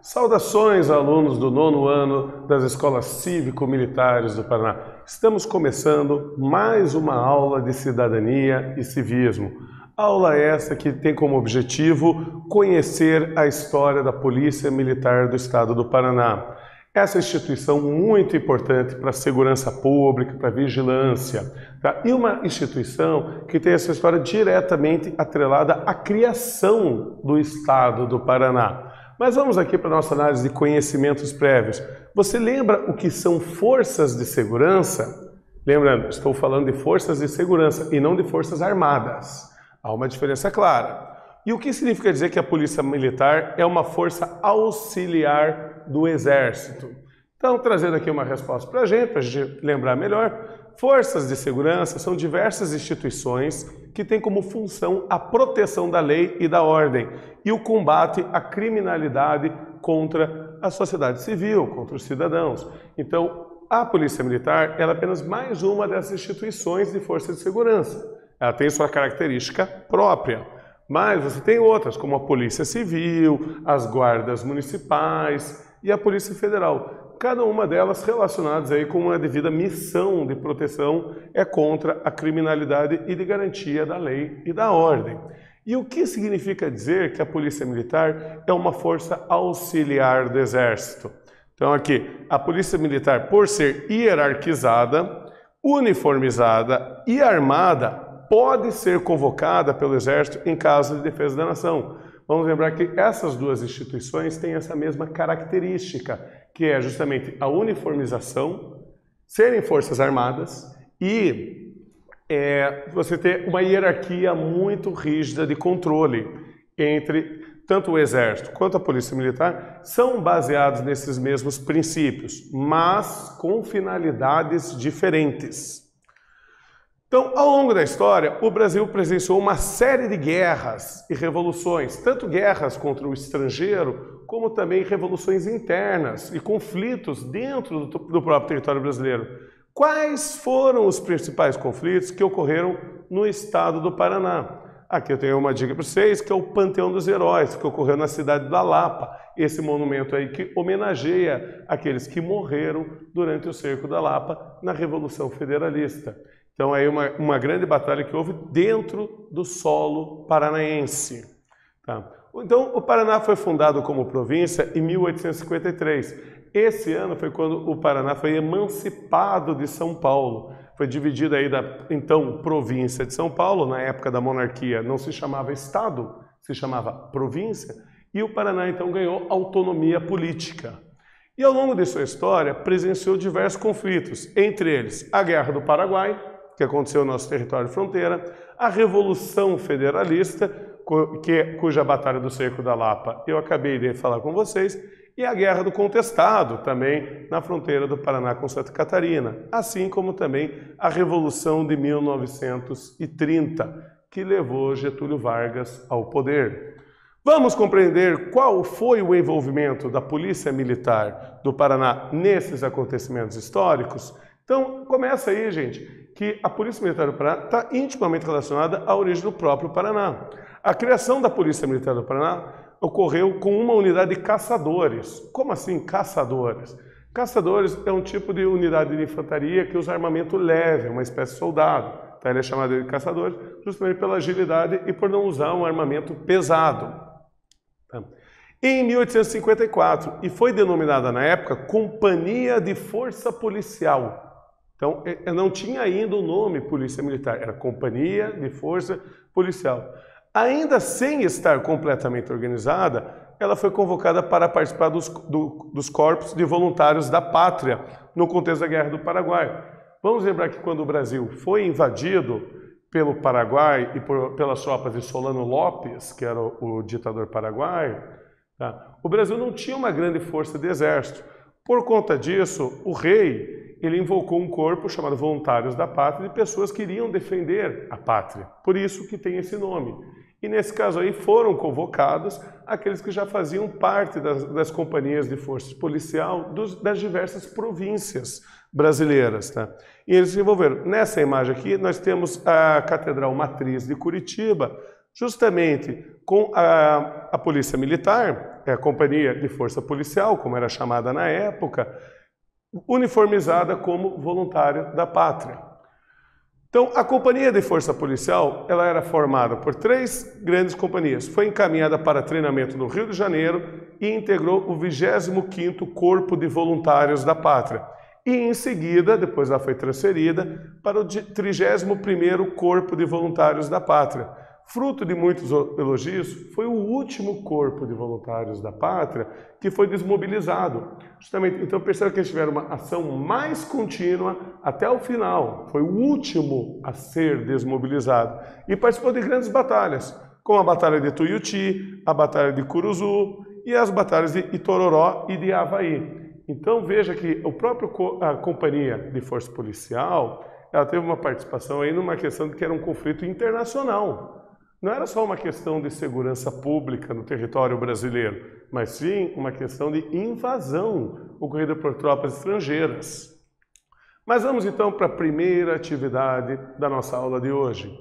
Saudações, alunos do 9º ano das escolas cívico-militares do Paraná. Estamos começando mais uma aula de cidadania e civismo. Aula essa que tem como objetivo conhecer a história da Polícia Militar do Estado do Paraná. Essa instituição muito importante para a segurança pública, para a vigilância, tá? E uma instituição que tem essa história diretamente atrelada à criação do Estado do Paraná. Mas vamos aqui para a nossa análise de conhecimentos prévios. Você lembra o que são forças de segurança? Lembrando, estou falando de forças de segurança e não de forças armadas. Há uma diferença clara. E o que significa dizer que a Polícia Militar é uma força auxiliar do Exército? Então, trazendo aqui uma resposta para a gente lembrar melhor, forças de segurança são diversas instituições que têm como função a proteção da lei e da ordem e o combate à criminalidade contra a sociedade civil, contra os cidadãos. Então, a Polícia Militar ela é apenas mais uma dessas instituições de força de segurança. Ela tem sua característica própria. Mas você tem outras, como a Polícia Civil, as guardas municipais e a Polícia Federal. Cada uma delas relacionadas aí com uma devida missão de proteção contra a criminalidade e de garantia da lei e da ordem. E o que significa dizer que a Polícia Militar é uma força auxiliar do Exército? Então aqui, a Polícia Militar, por ser hierarquizada, uniformizada e armada, pode ser convocada pelo Exército em caso de defesa da nação. Vamos lembrar que essas duas instituições têm essa mesma característica, que é justamente a uniformização, serem forças armadas e você ter uma hierarquia muito rígida de controle entre tanto o Exército quanto a Polícia Militar, são baseados nesses mesmos princípios, mas com finalidades diferentes. Então, ao longo da história, o Brasil presenciou uma série de guerras e revoluções, tanto guerras contra o estrangeiro, como também revoluções internas e conflitos dentro do próprio território brasileiro. Quais foram os principais conflitos que ocorreram no estado do Paraná? Aqui eu tenho uma dica para vocês, que é o Panteão dos Heróis, que ocorreu na cidade da Lapa. Esse monumento aí que homenageia aqueles que morreram durante o cerco da Lapa na Revolução Federalista. Então, aí uma grande batalha que houve dentro do solo paranaense. Tá? Então, o Paraná foi fundado como província em 1853. Esse ano foi quando o Paraná foi emancipado de São Paulo. Foi dividido aí da, então, província de São Paulo, na época da monarquia não se chamava Estado, se chamava província, e o Paraná, então, ganhou autonomia política. E ao longo de sua história, presenciou diversos conflitos, entre eles a Guerra do Paraguai, que aconteceu no nosso território de fronteira, a Revolução Federalista, cuja Batalha do Cerco da Lapa eu acabei de falar com vocês, e a Guerra do Contestado, também na fronteira do Paraná com Santa Catarina, assim como também a Revolução de 1930, que levou Getúlio Vargas ao poder. Vamos compreender qual foi o envolvimento da Polícia Militar do Paraná nesses acontecimentos históricos? Então, começa aí, gente, que a Polícia Militar do Paraná está intimamente relacionada à origem do próprio Paraná. A criação da Polícia Militar do Paraná ocorreu com uma unidade de caçadores. Como assim caçadores? Caçadores é um tipo de unidade de infantaria que usa armamento leve, uma espécie de soldado. Então, ele é chamado de caçadores justamente pela agilidade e por não usar um armamento pesado. Tá? Em 1854, e foi denominada na época Companhia de Força Policial. Então, não tinha ainda o nome Polícia Militar, era Companhia de Força Policial. Ainda sem estar completamente organizada, ela foi convocada para participar dos corpos de voluntários da pátria no contexto da Guerra do Paraguai. Vamos lembrar que quando o Brasil foi invadido pelo Paraguai e pelas tropas de Solano Lopes, que era o ditador paraguaio, tá? O Brasil não tinha uma grande força de exército. Por conta disso, o rei ele invocou um corpo chamado Voluntários da Pátria de pessoas que iriam defender a pátria. Por isso que tem esse nome. E nesse caso aí foram convocados aqueles que já faziam parte das companhias de força policial das diversas províncias brasileiras. Tá? E eles se envolveram. Nessa imagem aqui nós temos a Catedral Matriz de Curitiba, justamente com a Polícia Militar, a Companhia de Força Policial, como era chamada na época, uniformizada como voluntário da pátria. Então, a Companhia de Força Policial, ela era formada por 3 grandes companhias. Foi encaminhada para treinamento no Rio de Janeiro e integrou o 25º Corpo de Voluntários da Pátria. E em seguida, depois ela foi transferida para o 31º Corpo de Voluntários da Pátria. Fruto de muitos elogios, foi o último Corpo de Voluntários da Pátria que foi desmobilizado. Justamente, então perceba que eles tiveram uma ação mais contínua até o final. Foi o último a ser desmobilizado. E participou de grandes batalhas, como a Batalha de Tuiuti, a Batalha de Curuzu e as batalhas de Itororó e de Avaí. Então veja que a Companhia de Força Policial, ela teve uma participação aí numa questão de que era um conflito internacional. Não era só uma questão de segurança pública no território brasileiro, mas sim uma questão de invasão ocorrida por tropas estrangeiras. Mas vamos então para a primeira atividade da nossa aula de hoje.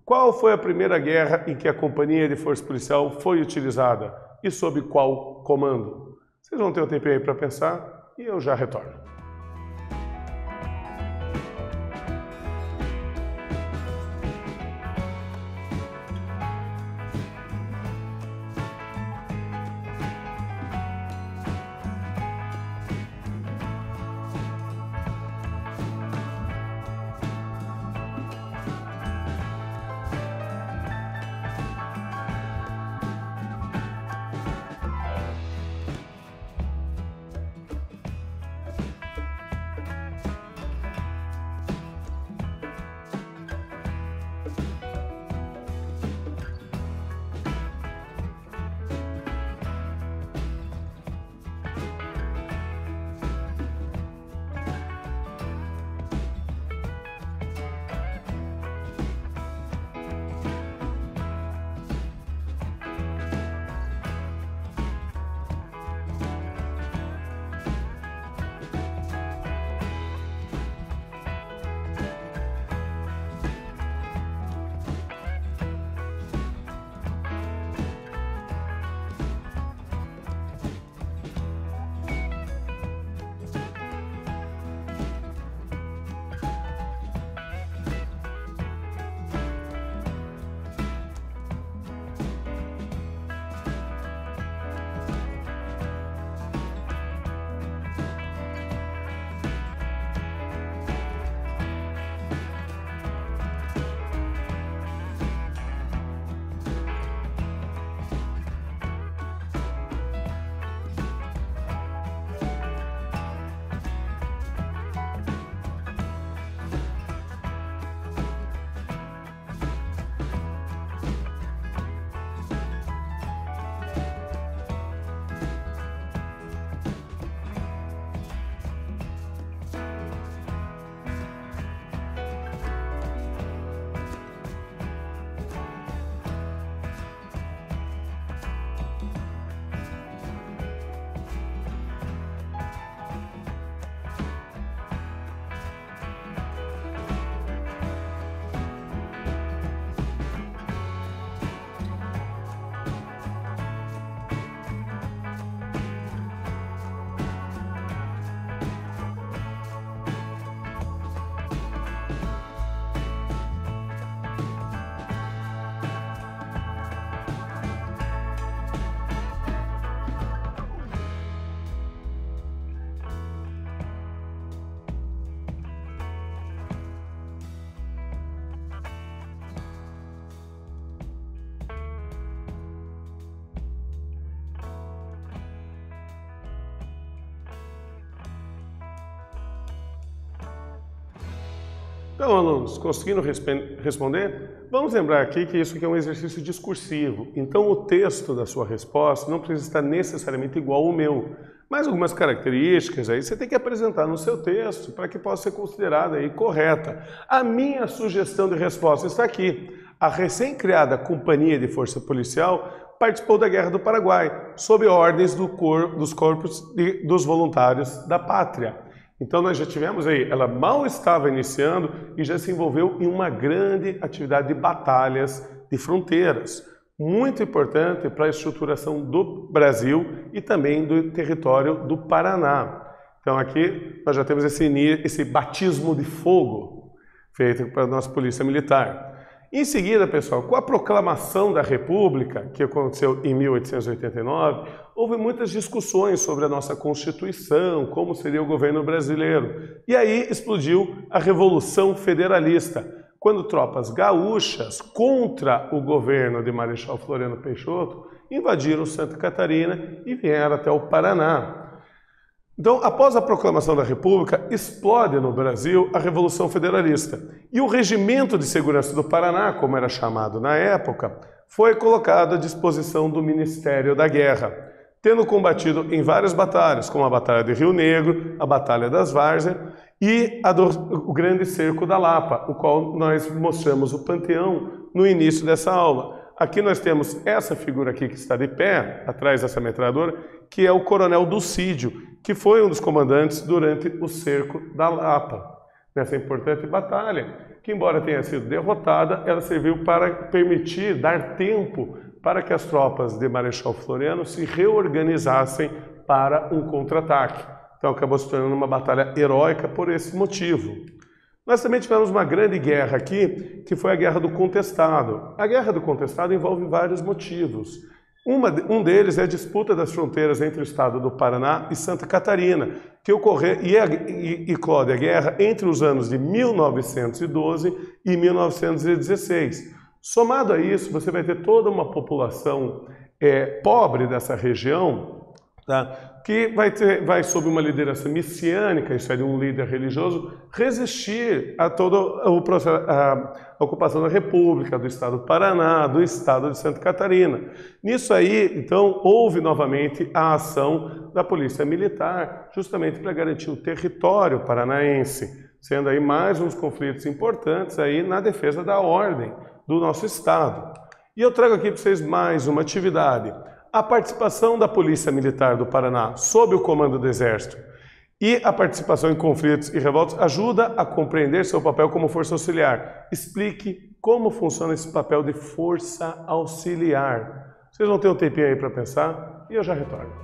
Qual foi a primeira guerra em que a Companhia de Força Policial foi utilizada e sob qual comando? Vocês vão ter um tempinho aí para pensar e eu já retorno. Então, alunos, conseguindo responder? Vamos lembrar aqui que isso aqui é um exercício discursivo. Então, o texto da sua resposta não precisa estar necessariamente igual ao meu. Mas algumas características aí você tem que apresentar no seu texto para que possa ser considerada aí correta. A minha sugestão de resposta está aqui. A recém-criada Companhia de Força Policial participou da Guerra do Paraguai, sob ordens dos corpos dos voluntários da pátria. Então nós já tivemos aí, ela mal estava iniciando e já se envolveu em uma grande atividade de batalhas de fronteiras, muito importante para a estruturação do Brasil e também do território do Paraná. Então aqui nós já temos esse batismo de fogo feito pela nossa Polícia Militar. Em seguida, pessoal, com a proclamação da República, que aconteceu em 1889, houve muitas discussões sobre a nossa Constituição, como seria o governo brasileiro. E aí explodiu a Revolução Federalista, quando tropas gaúchas contra o governo de Marechal Floriano Peixoto invadiram Santa Catarina e vieram até o Paraná. Então, após a proclamação da República, explode no Brasil a Revolução Federalista. E o Regimento de Segurança do Paraná, como era chamado na época, foi colocado à disposição do Ministério da Guerra, tendo combatido em várias batalhas, como a Batalha de Rio Negro, a Batalha das Várzeas e o Grande Cerco da Lapa, o qual nós mostramos o panteão no início dessa aula. Aqui nós temos essa figura aqui que está de pé, atrás dessa metralhadora, que é o Coronel Dulcídio, que foi um dos comandantes durante o cerco da Lapa, nessa importante batalha, que embora tenha sido derrotada, ela serviu para permitir, dar tempo para que as tropas de Marechal Floriano se reorganizassem para um contra-ataque. Então acabou se tornando uma batalha heróica por esse motivo. Nós também tivemos uma grande guerra aqui, que foi a Guerra do Contestado. A Guerra do Contestado envolve vários motivos. Um deles é a disputa das fronteiras entre o estado do Paraná e Santa Catarina, que ocorreu e eclode a guerra entre os anos de 1912 e 1916. Somado a isso, você vai ter toda uma população pobre dessa região, tá? Que vai sob uma liderança messiânica, isso é de um líder religioso, resistir a toda a ocupação da República, do Estado do Paraná, do Estado de Santa Catarina. Nisso aí, então, houve novamente a ação da Polícia Militar, justamente para garantir o território paranaense, sendo aí mais uns conflitos importantes aí na defesa da ordem do nosso Estado. E eu trago aqui para vocês mais uma atividade. A participação da Polícia Militar do Paraná sob o comando do Exército e a participação em conflitos e revoltas ajuda a compreender seu papel como força auxiliar. Explique como funciona esse papel de força auxiliar. Vocês vão ter um tempinho aí para pensar e eu já retorno.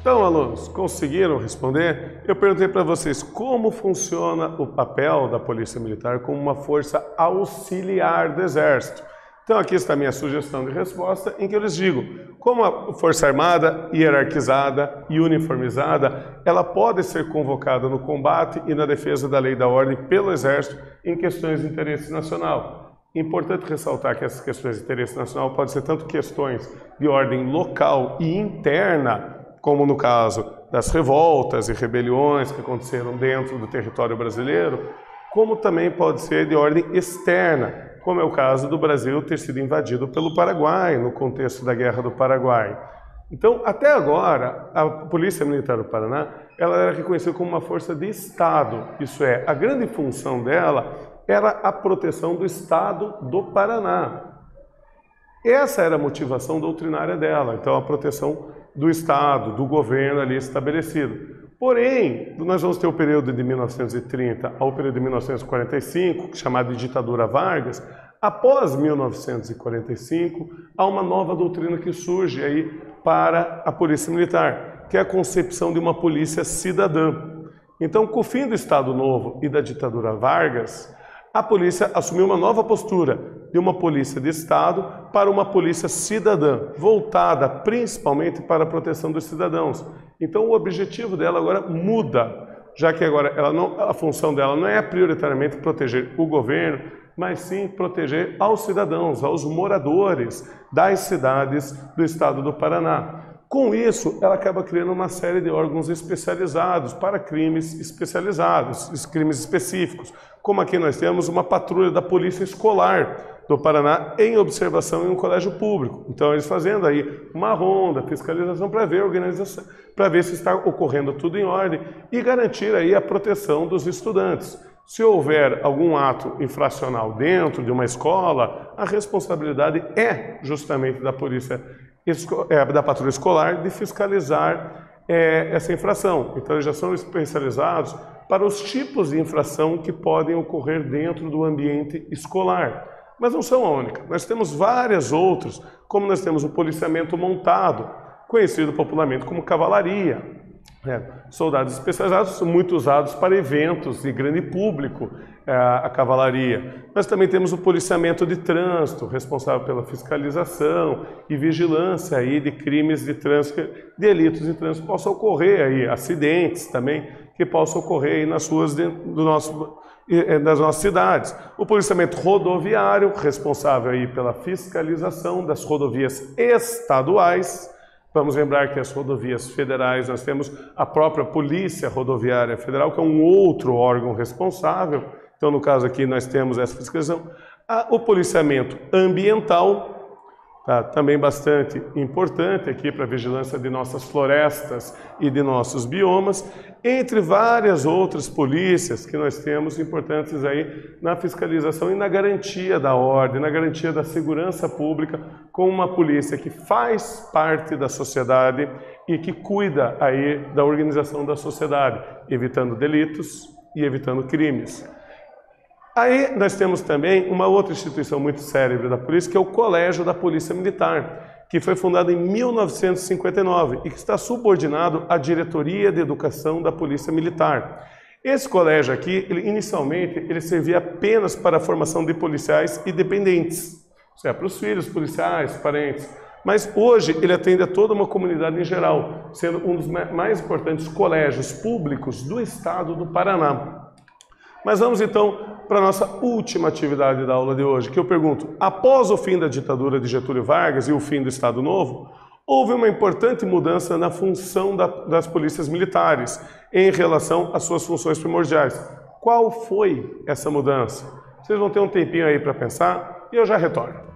Então, alunos, conseguiram responder? Eu perguntei para vocês como funciona o papel da Polícia Militar como uma força auxiliar do Exército. Então, aqui está a minha sugestão de resposta, em que eu lhes digo, como a Força Armada, hierarquizada e uniformizada, ela pode ser convocada no combate e na defesa da lei e da ordem pelo Exército em questões de interesse nacional. Importante ressaltar que essas questões de interesse nacional podem ser tanto questões de ordem local e interna, como no caso das revoltas e rebeliões que aconteceram dentro do território brasileiro, como também pode ser de ordem externa, como é o caso do Brasil ter sido invadido pelo Paraguai, no contexto da Guerra do Paraguai. Então, até agora, a Polícia Militar do Paraná, ela era reconhecida como uma força de Estado, isso é, a grande função dela era a proteção do Estado do Paraná. Essa era a motivação doutrinária dela, então a proteção do Estado, do governo ali estabelecido. Porém, nós vamos ter o período de 1930 ao período de 1945, chamado de ditadura Vargas. Após 1945, há uma nova doutrina que surge aí para a Polícia Militar, que é a concepção de uma polícia cidadã. Então, com o fim do Estado Novo e da ditadura Vargas, a polícia assumiu uma nova postura, de uma polícia de Estado para uma polícia cidadã, voltada principalmente para a proteção dos cidadãos. Então o objetivo dela agora muda, já que agora a função dela não é prioritariamente proteger o governo, mas sim proteger aos cidadãos, aos moradores das cidades do estado do Paraná. Com isso, ela acaba criando uma série de órgãos especializados para crimes especializados, crimes específicos, como aqui nós temos uma patrulha da Polícia Escolar do Paraná em observação em um colégio público. Então, eles fazendo aí uma ronda, fiscalização para ver a organização, para ver se está ocorrendo tudo em ordem e garantir aí a proteção dos estudantes. Se houver algum ato infracional dentro de uma escola, a responsabilidade é justamente da da patrulha escolar de fiscalizar essa infração. Então, eles já são especializados para os tipos de infração que podem ocorrer dentro do ambiente escolar. Mas não são a única. Nós temos várias outras, como nós temos o policiamento montado, conhecido popularmente como cavalaria. Soldados especializados, muito usados para eventos de grande público, a cavalaria. Nós também temos o policiamento de trânsito, responsável pela fiscalização e vigilância aí de crimes de trânsito, de delitos de trânsito que possam ocorrer aí, acidentes também que possam ocorrer aí nas ruas das nossas cidades. O policiamento rodoviário, responsável aí pela fiscalização das rodovias estaduais. Vamos lembrar que as rodovias federais, nós temos a própria Polícia Rodoviária Federal, que é um outro órgão responsável. Então, no caso aqui, nós temos essa fiscalização. O policiamento ambiental, também bastante importante aqui para a vigilância de nossas florestas e de nossos biomas, entre várias outras polícias que nós temos importantes aí na fiscalização e na garantia da ordem, na garantia da segurança pública, com uma polícia que faz parte da sociedade e que cuida aí da organização da sociedade, evitando delitos e evitando crimes. Aí nós temos também uma outra instituição muito célebre da polícia, que é o Colégio da Polícia Militar, que foi fundado em 1959 e que está subordinado à Diretoria de Educação da Polícia Militar. Esse colégio aqui, inicialmente, ele servia apenas para a formação de policiais e dependentes, ou seja, para os filhos policiais, parentes. Mas hoje ele atende a toda uma comunidade em geral, sendo um dos mais importantes colégios públicos do estado do Paraná. Mas vamos então para a nossa última atividade da aula de hoje, que eu pergunto, após o fim da ditadura de Getúlio Vargas e o fim do Estado Novo, houve uma importante mudança na função das polícias militares em relação às suas funções primordiais. Qual foi essa mudança? Vocês vão ter um tempinho aí para pensar e eu já retorno.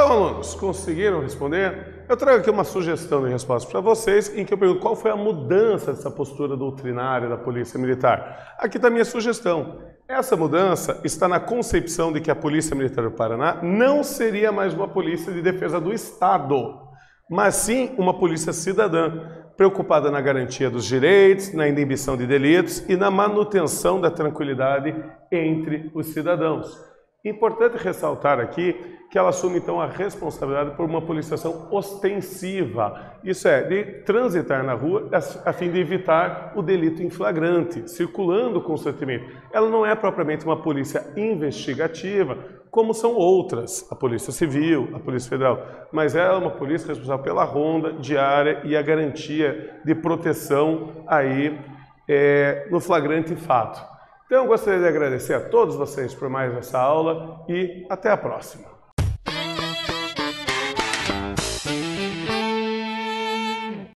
Então, alunos, conseguiram responder? Eu trago aqui uma sugestão de resposta para vocês, em que eu pergunto qual foi a mudança dessa postura doutrinária da Polícia Militar. Aqui está a minha sugestão. Essa mudança está na concepção de que a Polícia Militar do Paraná não seria mais uma polícia de defesa do Estado, mas sim uma polícia cidadã, preocupada na garantia dos direitos, na inibição de delitos e na manutenção da tranquilidade entre os cidadãos. Importante ressaltar aqui que ela assume então a responsabilidade por uma policiação ostensiva, isso é, de transitar na rua a fim de evitar o delito em flagrante, circulando constantemente. Ela não é propriamente uma polícia investigativa, como são outras, a Polícia Civil, a Polícia Federal, mas ela é uma polícia responsável pela ronda diária e a garantia de proteção aí no flagrante fato. Então, eu gostaria de agradecer a todos vocês por mais essa aula e até a próxima.